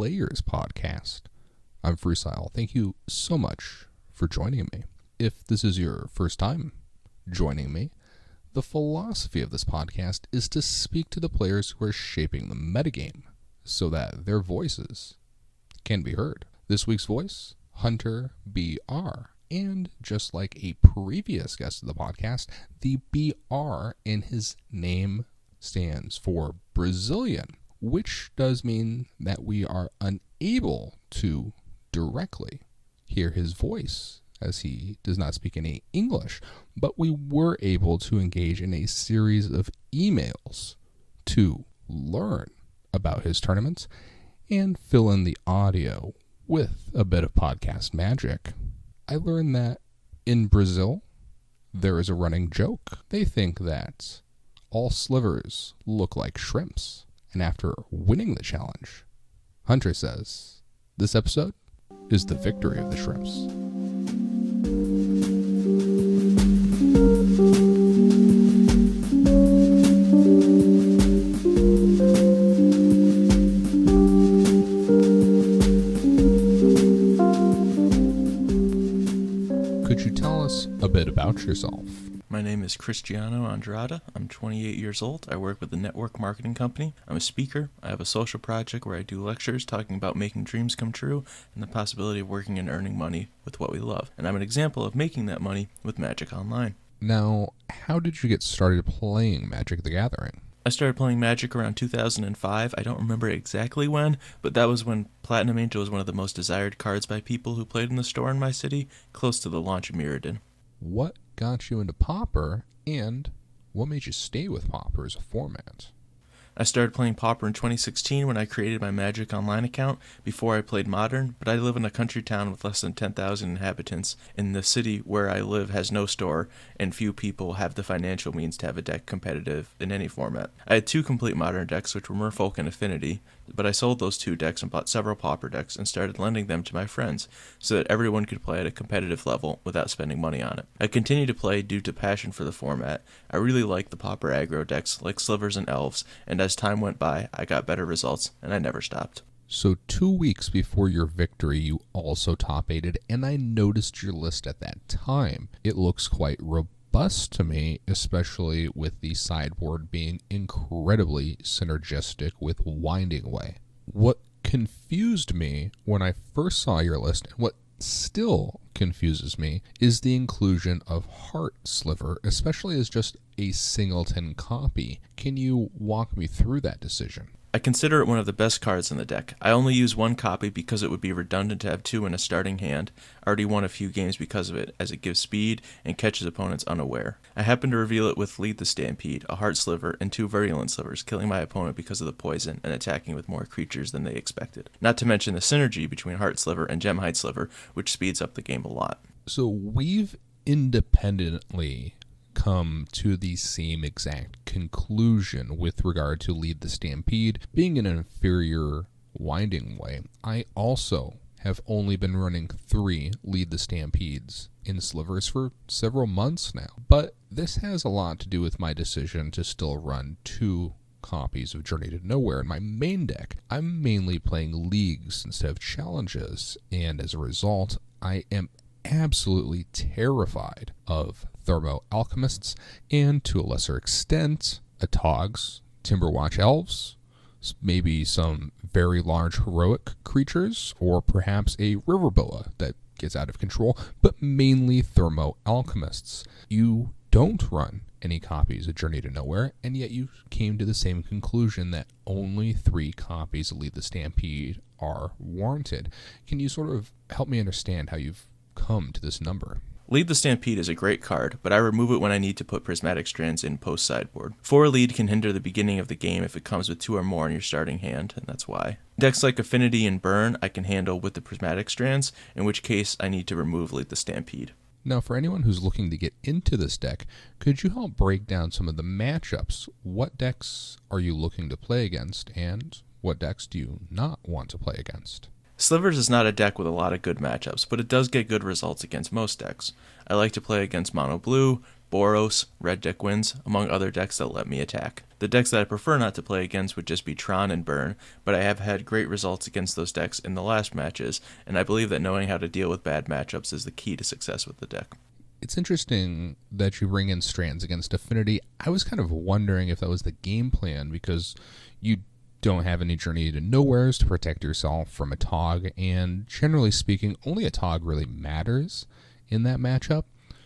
Players podcast. I'm Freestyle. Thank you so much for joining me. If this is your first time joining me, the philosophy of this podcast is to speak to the players who are shaping the metagame so that their voices can be heard. This week's voice, HunterBR. And just like a previous guest of the podcast, the BR in his name stands for Brazilian, which does mean that we are unable to directly hear his voice as he does not speak any English, but we were able to engage in a series of emails to learn about his tournaments and fill in the audio with a bit of podcast magic. I learned that in Brazil, there is a running joke. They think that all slivers look like shrimps. And after winning the challenge, Hunter says, this episode is the victory of the shrimps. Could you tell us a bit about yourself? My name is Cristiano Andrada. I'm 28 years old. I work with a network marketing company. I'm a speaker. I have a social project where I do lectures talking about making dreams come true and the possibility of working and earning money with what we love. And I'm an example of making that money with Magic Online. Now, how did you get started playing Magic the Gathering? I started playing Magic around 2005. I don't remember exactly when, but that was when Platinum Angel was one of the most desired cards by people who played in the store in my city, close to the launch of Mirrodin. What got you into Pauper, and what made you stay with Pauper as a format? I started playing Pauper in 2016 when I created my Magic Online account before I played Modern, but I live in a country town with less than 10,000 inhabitants, and the city where I live has no store, and few people have the financial means to have a deck competitive in any format. I had two complete Modern decks, which were Merfolk and Affinity, but I sold those two decks and bought several Pauper decks and started lending them to my friends so that everyone could play at a competitive level without spending money on it. I continue to play due to passion for the format. I really like the Pauper aggro decks like Slivers and Elves, and as time went by, I got better results, and I never stopped. So 2 weeks before your victory, you also top-8'd, and I noticed your list at that time. It looks quite robust to me, especially with the sideboard being incredibly synergistic with Winding Way. What confused me when I first saw your list, and what still confuses me, is the inclusion of Heart Sliver, especially as just a singleton copy. Can you walk me through that decision? I consider it one of the best cards in the deck. I only use one copy because it would be redundant to have two in a starting hand. I already won a few games because of it, as it gives speed and catches opponents unaware. I happen to reveal it with Lead the Stampede, a Heart Sliver, and two Virulent Slivers, killing my opponent because of the poison and attacking with more creatures than they expected. Not to mention the synergy between Heart Sliver and Gemhide Sliver, which speeds up the game a lot. So we've independently come to the same exact conclusion with regard to Lead the Stampede being an inferior Winding Way. I also have only been running 3 Lead the Stampedes in Slivers for several months now, but this has a lot to do with my decision to still run 2 copies of Journey to Nowhere in my main deck. I'm mainly playing leagues instead of challenges, and as a result, I am absolutely terrified of Thermo Alchemists, and to a lesser extent, Atogs, Timberwatch Elves, maybe some very large heroic creatures, or perhaps a Riverboa that gets out of control, but mainly Thermo Alchemists. You don't run any copies of Journey to Nowhere, and yet you came to the same conclusion that only 3 copies of Lead the Stampede are warranted. Can you sort of help me understand how you've come to this number? Lead the Stampede is a great card, but I remove it when I need to put Prismatic Strands in post-sideboard. 4 lead can hinder the beginning of the game if it comes with 2 or more in your starting hand, and that's why. Decks like Affinity and Burn I can handle with the Prismatic Strands, in which case I need to remove Lead the Stampede. Now, for anyone who's looking to get into this deck, could you help break down some of the matchups? What decks are you looking to play against, and what decks do you not want to play against? Slivers is not a deck with a lot of good matchups, but it does get good results against most decks. I like to play against Mono Blue, Boros, red deck wins, among other decks that let me attack. The decks that I prefer not to play against would just be Tron and Burn, but I have had great results against those decks in the last matches, and I believe that knowing how to deal with bad matchups is the key to success with the deck. It's interesting that you bring in Strands against Affinity. I was kind of wondering if that was the game plan, because you don't have any Journey to Nowheres to protect yourself from a Tog, and generally speaking, only a Tog really matters in that matchup.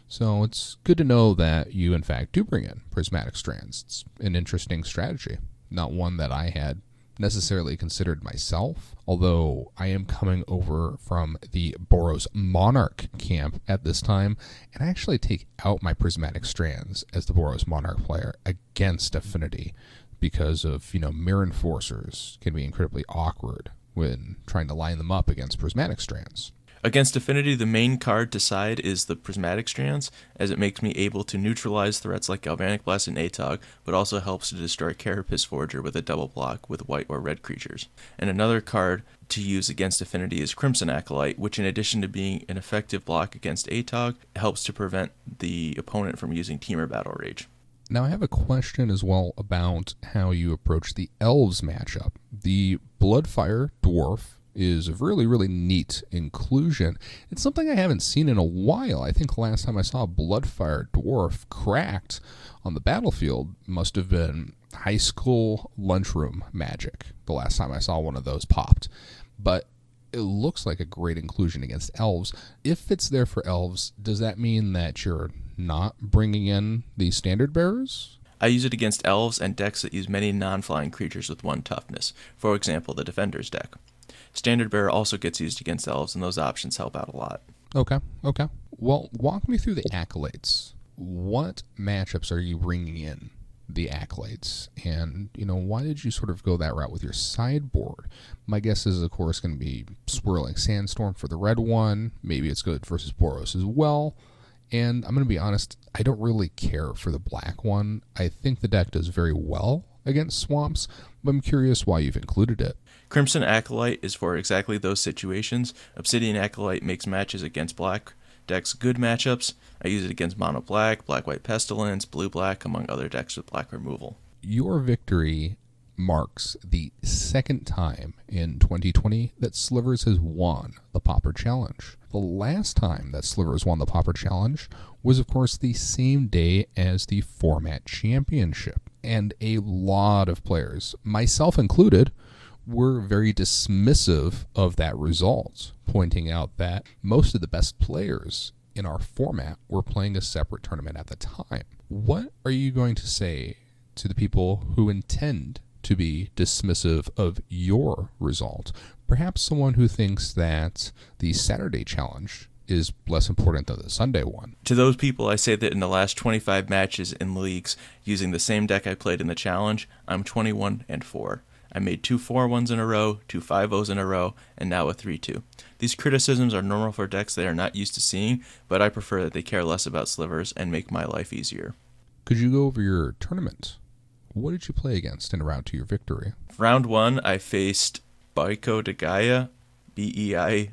So it's good to know that you, in fact, do bring in Prismatic Strands. It's an interesting strategy, not one that I had necessarily considered myself, although I am coming over from the Boros Monarch camp at this time, and I actually take out my Prismatic Strands as the Boros Monarch player against Affinity because of, Mirror Enforcers can be incredibly awkward when trying to line them up against Prismatic Strands. Against Affinity, the main card to side is the Prismatic Strands, as it makes me able to neutralize threats like Galvanic Blast and Atog, but also helps to destroy Carapace Forger with a double block with white or red creatures. And another card to use against Affinity is Crimson Acolyte, which in addition to being an effective block against Atog, helps to prevent the opponent from using Temur Battle Rage. Now I have a question as well about how you approach the Elves matchup. The Bloodfire Dwarf is a really, really neat inclusion. It's something I haven't seen in a while. I think the last time I saw a Bloodfire Dwarf cracked on the battlefield must have been high school lunchroom Magic, the last time I saw one of those popped. But it looks like a great inclusion against Elves. If it's there for Elves, does that mean that you're not bringing in the Standard Bearers? I use it against Elves and decks that use many non-flying creatures with 1 toughness, for example, the Defender's deck. Standard Bearer also gets used against Elves, and those options help out a lot. Okay. Well, walk me through the Acolytes. What matchups are you bringing in the Acolytes? And, why did you sort of go that route with your sideboard? My guess is, of course, going to be Swirling Sandstorm for the red one. Maybe it's good versus Boros as well. And I'm going to be honest, I don't really care for the black one. I think the deck does very well against swamps, but I'm curious why you've included it. Crimson Acolyte is for exactly those situations. Obsidian Acolyte makes matches against black decks good matchups. I use it against mono black, black-white pestilence, blue-black, among other decks with black removal. Your victory marks the second time in 2020 that Slivers has won the Pauper Challenge. The last time that Slivers won the Pauper Challenge was, of course, the same day as the Format Championship. And a lot of players, myself included, were very dismissive of that result, pointing out that most of the best players in our format were playing a separate tournament at the time. What are you going to say to the people who intend to be dismissive of your result? Perhaps someone who thinks that the Saturday challenge is less important than the Sunday one. To those people, I say that in the last 25 matches in leagues using the same deck I played in the challenge, I'm 21-4. I made 2 4-1s in a row, 2 5-0s in a row, and now a 3-2. These criticisms are normal for decks they are not used to seeing, but I prefer that they care less about Slivers and make my life easier. Could you go over your tournament? What did you play against in route to your victory? Round 1, I faced Beico de Gaia, Beicodegeia.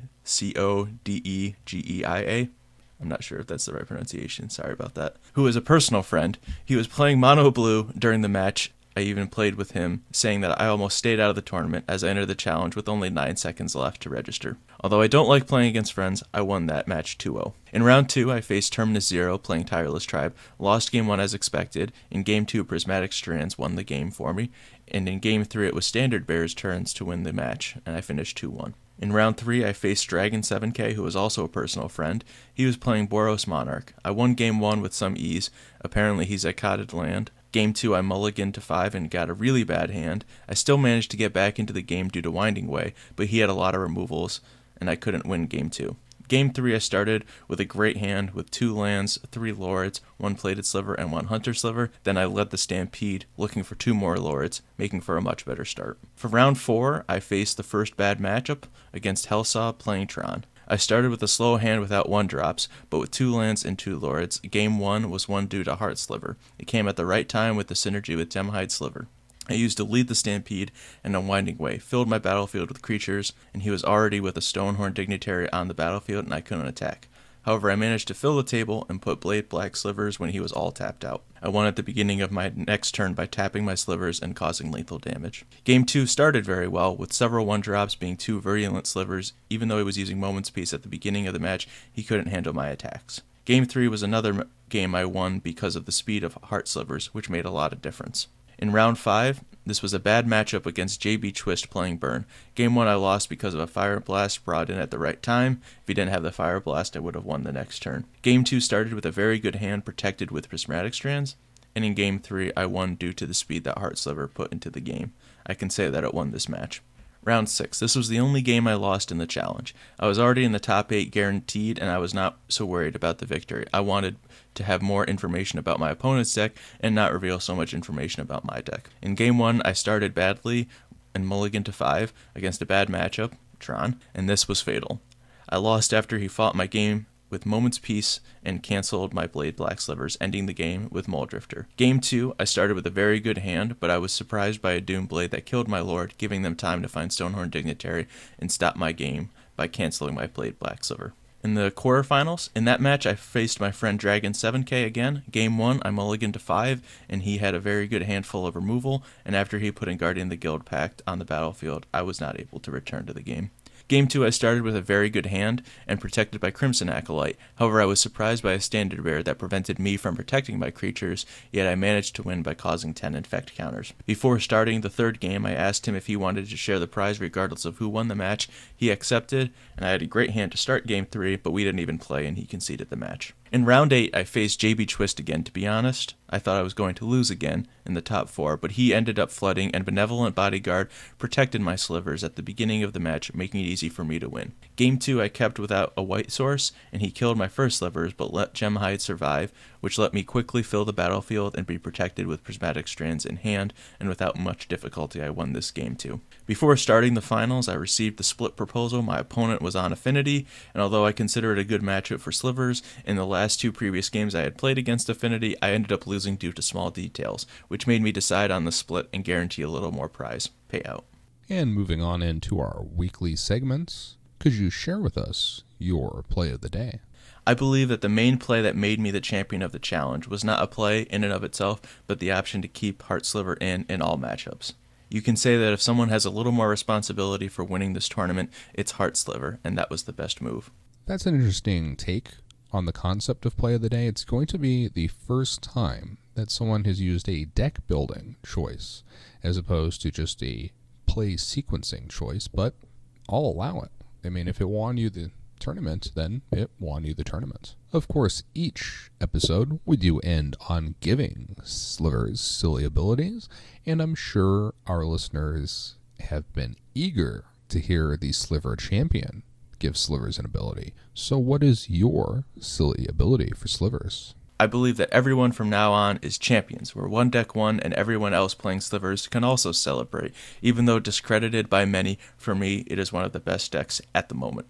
I'm not sure if that's the right pronunciation, sorry about that. Who is a personal friend. He was playing mono blue during the match. I even played with him, saying that I almost stayed out of the tournament as I entered the challenge with only 9 seconds left to register. Although I don't like playing against friends, I won that match 2-0. In round 2, I faced Terminus Zero playing Tireless Tribe, lost game 1 as expected. In game 2, Prismatic Strands won the game for me, and in game 3 it was Standard Bear's turns to win the match, and I finished 2-1. In round 3, I faced Dragon 7K, who was also a personal friend. He was playing Boros Monarch. I won game 1 with some ease. Apparently he's Icotted land. Game 2, I mulliganed to 5 and got a really bad hand. I still managed to get back into the game due to Winding Way, but he had a lot of removals, and I couldn't win game 2. Game 3, I started with a great hand with 2 lands, 3 lords, 1 plated sliver, and 1 hunter sliver. Then I led the Stampede, looking for 2 more lords, making for a much better start. For round 4, I faced the first bad matchup against Hellsaw playing Tron. I started with a slow hand without 1-drops, but with 2 lands and 2 lords. Game 1 was won due to Heart Sliver. It came at the right time with the synergy with Gemhide Sliver. I used to lead the Stampede and Unwinding Way, filled my battlefield with creatures, and he was already with a Stonehorn Dignitary on the battlefield and I couldn't attack. However, I managed to fill the table and put Blade Black Slivers when he was all tapped out. I won at the beginning of my next turn by tapping my Slivers and causing lethal damage. Game 2 started very well, with several 1-drops being 2 Virulent Slivers. Even though he was using Moment's Peace at the beginning of the match, he couldn't handle my attacks. Game 3 was another game I won because of the speed of Heart Slivers, which made a lot of difference. In round 5, this was a bad matchup against JB Twist playing Burn. Game 1 I lost because of a Fire Blast brought in at the right time. If he didn't have the Fire Blast, I would have won the next turn. Game 2 started with a very good hand protected with Prismatic Strands, and in Game 3 I won due to the speed that Heart Sliver put into the game. I can say that it won this match. Round 6. This was the only game I lost in the challenge. I was already in the top 8 guaranteed, and I was not so worried about the victory. I wanted to have more information about my opponent's deck and not reveal so much information about my deck. In Game 1, I started badly and mulliganed to 5 against a bad matchup, Tron, and this was fatal. I lost after he fought my game with Moment's Peace and cancelled my Blade Black Slivers, ending the game with Muldrifter. Game 2, I started with a very good hand, but I was surprised by a Doom Blade that killed my Lord, giving them time to find Stonehorn Dignitary and stop my game by cancelling my Blade Black Sliver. In the quarterfinals, in that match I faced my friend Dragon 7K again. Game 1, I mulliganed to 5, and he had a very good handful of removal, and after he put in Guardian the Guild Pact on the battlefield, I was not able to return to the game. Game 2 I started with a very good hand and protected by Crimson Acolyte. However, I was surprised by a standard bear that prevented me from protecting my creatures, yet I managed to win by causing 10 infect counters. Before starting the third game, I asked him if he wanted to share the prize regardless of who won the match. He accepted, and I had a great hand to start Game 3, but we didn't even play and he conceded the match. In round 8, I faced JB Twist again. To be honest, I thought I was going to lose again in the top 4, but he ended up flooding, and Benevolent Bodyguard protected my Slivers at the beginning of the match, making it easy for me to win. Game 2, I kept without a white source, and he killed my first Slivers, but let Gemhide survive, which let me quickly fill the battlefield and be protected with Prismatic Strands in hand, and without much difficulty I won this game too. Before starting the finals, I received the split proposal. My opponent was on Affinity, and although I consider it a good matchup for Slivers, in the last 2 previous games I had played against Affinity, I ended up losing due to small details, which made me decide on the split and guarantee a little more prize payout. And moving on into our weekly segments, could you share with us your play of the day? I believe that the main play that made me the champion of the challenge was not a play in and of itself, but the option to keep Heart Sliver in all matchups. You can say that if someone has a little more responsibility for winning this tournament, it's Heart Sliver, and that was the best move. That's an interesting take on the concept of play of the day. It's going to be the first time that someone has used a deck building choice as opposed to just a play sequencing choice, but I'll allow it. I mean, if it won you the tournament, then it won you the tournament. Of course, each episode we do end on giving Slivers silly abilities, and I'm sure our listeners have been eager to hear the Sliver champion give Slivers an ability. So what is your silly ability for Slivers? I believe that everyone from now on is champions, where one deck won and everyone else playing Slivers can also celebrate. Even though discredited by many, for me it is one of the best decks at the moment.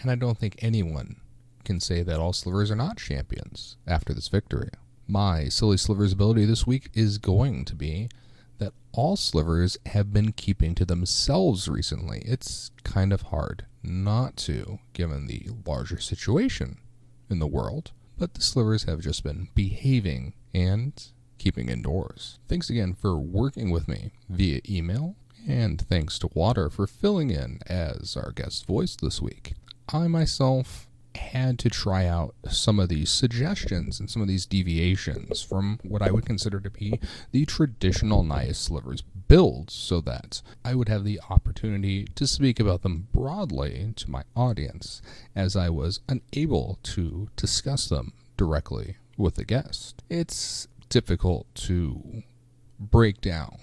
And I don't think anyone can say that all Slivers are not champions after this victory. My silly Slivers ability this week is going to be that all Slivers have been keeping to themselves recently. It's kind of hard not to, given the larger situation in the world, but the Slivers have just been behaving and keeping indoors. Thanks again for working with me via email, and thanks to Water for filling in as our guest voice this week. I myself had to try out some of these suggestions and some of these deviations from what I would consider to be the traditional Naya Slivers builds so that I would have the opportunity to speak about them broadly to my audience, as I was unable to discuss them directly with the guest. It's difficult to break down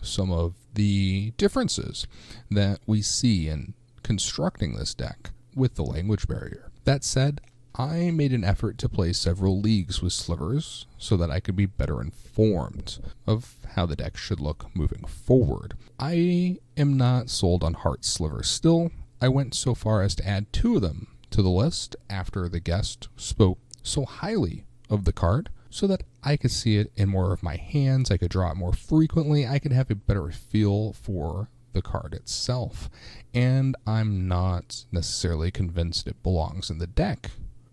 some of the differences that we see in constructing this deck with the language barrier. That said, I made an effort to play several leagues with Slivers so that I could be better informed of how the deck should look moving forward. I am not sold on Heart Sliver still. I went so far as to add 2 of them to the list after the guest spoke so highly of the card so that I could see it in more of my hands, I could draw it more frequently, I could have a better feel for the card itself, and I'm not necessarily convinced it belongs in the deck.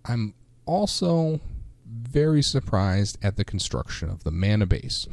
I'm also very surprised at the construction of the mana base.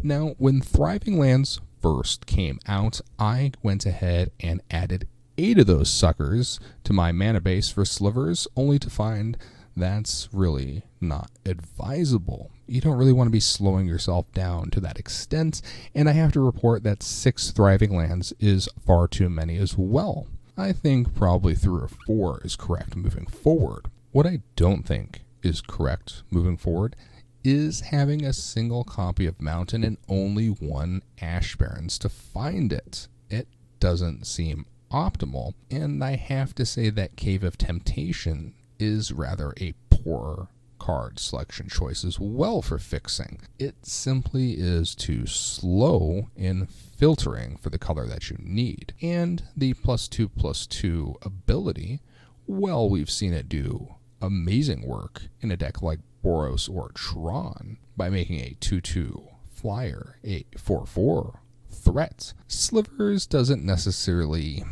Now, when Thriving Lands first came out, I went ahead and added 8 of those suckers to my mana base for slivers, only to find that's really not advisable. You don't really want to be slowing yourself down to that extent, and I have to report that 6 Thriving Lands is far too many as well. I think probably 3 or 4 is correct moving forward. What I don't think is correct moving forward is having a single copy of Mountain and only 1 Ash Barrens to find it. It doesn't seem optimal, and I have to say that Cave of Temptation is rather a poor card selection choice as well for fixing. It simply is too slow in filtering for the color that you need. And the +2/+2 ability, well, we've seen it do amazing work in a deck like Boros or Tron by making a 2/2 flyer a 4/4 threat. Slivers doesn't necessarily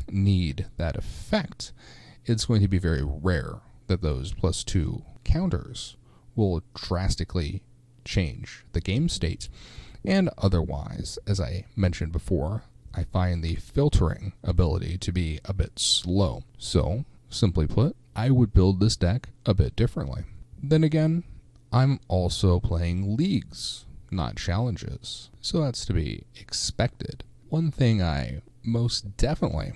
need that effect. It's going to be very rare that those +2 counters will drastically change the game state. And otherwise, as I mentioned before, I find the filtering ability to be a bit slow. So, simply put, I would build this deck a bit differently. Then again, I'm also playing leagues, not challenges, so that's to be expected. One thing I most definitely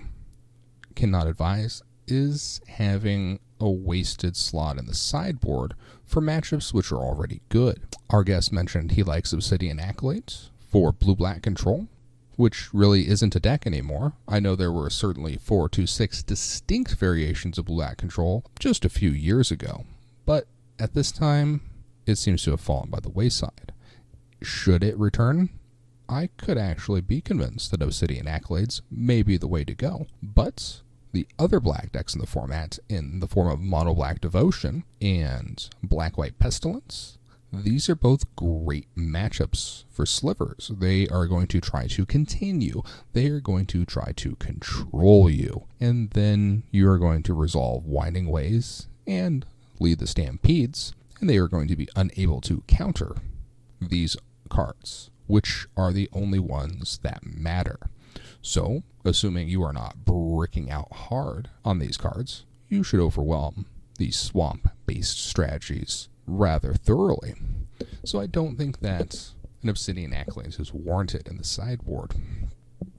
cannot advise is having a wasted slot in the sideboard for matchups which are already good. Our guest mentioned he likes Obsidian Acolyte for blue-black control, which really isn't a deck anymore. I know there were certainly 4 to 6 distinct variations of blue-black control just a few years ago, but at this time, it seems to have fallen by the wayside. Should it return? I could actually be convinced that Obsidian Accolades may be the way to go, but the other black decks in the format, in the form of Mono Black Devotion and Black White Pestilence, these are both great matchups for slivers. They are going to try to contain you. They are going to try to control you. And then you are going to resolve Winding Ways and lead the Stampedes, and they are going to be unable to counter these cards, which are the only ones that matter. So, assuming you are not bricking out hard on these cards, you should overwhelm these swamp-based strategies rather thoroughly. So I don't think that an Obsidian Accolades is warranted in the sideboard.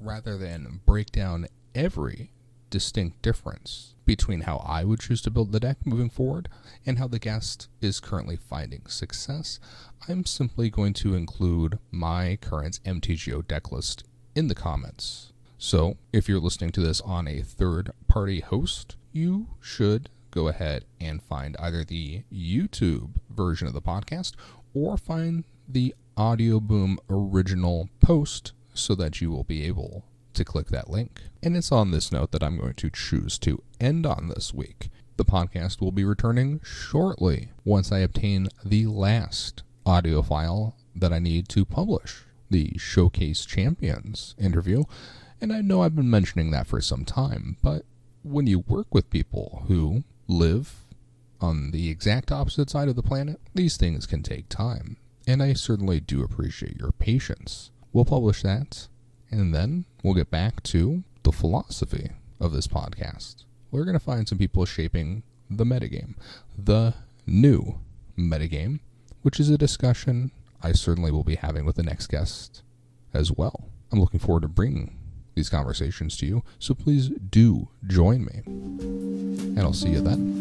Rather than break down every distinct difference between how I would choose to build the deck moving forward and how the guest is currently finding success, I'm simply going to include my current MTGO deck list in the comments. So if you're listening to this on a third-party host, you should go ahead and find either the YouTube version of the podcast or find the Audio Boom original post so that you will be able to click that link. And it's on this note that I'm going to choose to end on this week. The podcast will be returning shortly once I obtain the last audio file that I need to publish, the Showcase Champions interview. And I know I've been mentioning that for some time, but when you work with people who live on the exact opposite side of the planet, these things can take time. And I certainly do appreciate your patience. We'll publish that, and then we'll get back to the philosophy of this podcast. We're going to find some people shaping the metagame, the new metagame, which is a discussion I certainly will be having with the next guest as well. I'm looking forward to bringing these conversations to you, so please do join me. And I'll see you then.